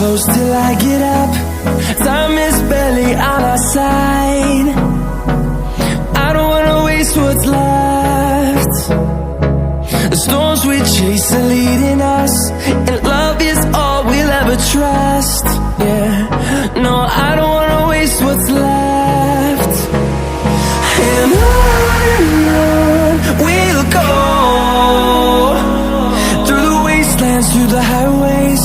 Close till I get up. Time is barely on our side. I don't wanna waste what's left. The storms we chase are leading us, and love is all we'll ever trust. Yeah, no, I don't wanna waste what's left. And on we'll go, through the wastelands, through the highways,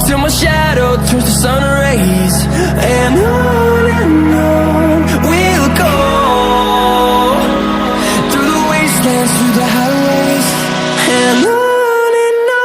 till my shadow turns to sun rays. And on we'll go, through the wastelands, through the highways, and on we'll go.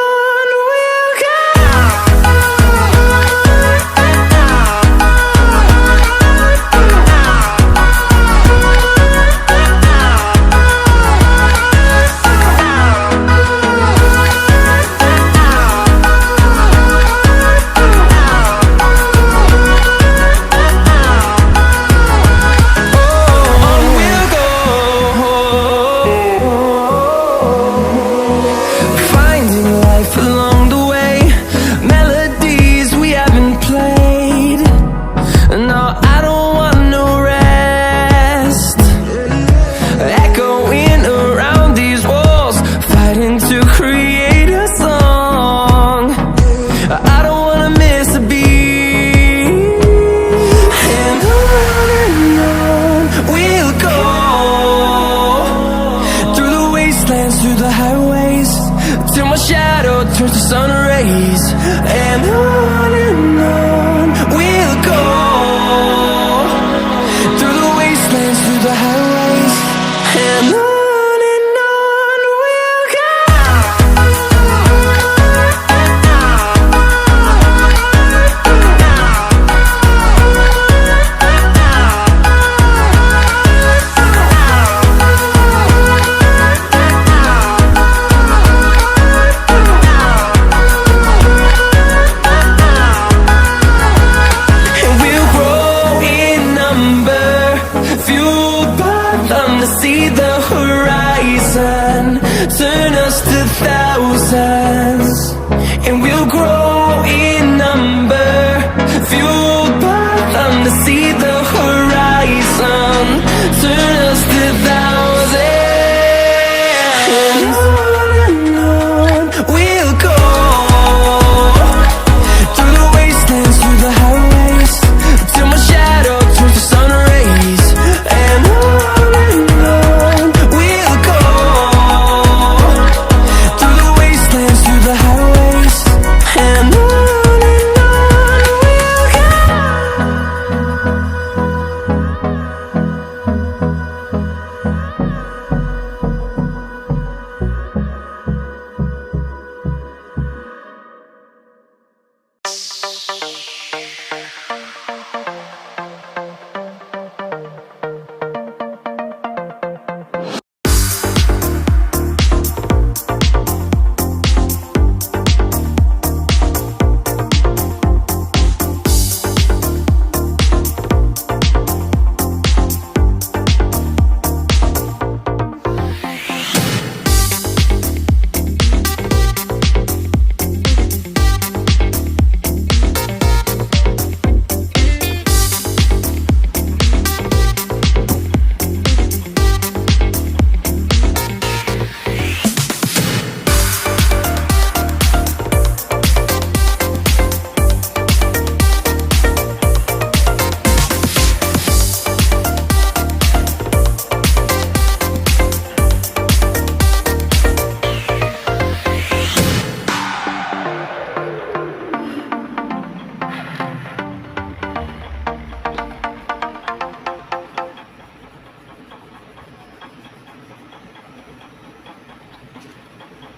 Through the highways, till my shadow turns to sun rays. And on we'll go, through the wastelands, through the highways, and on we'll go. See the horizon turn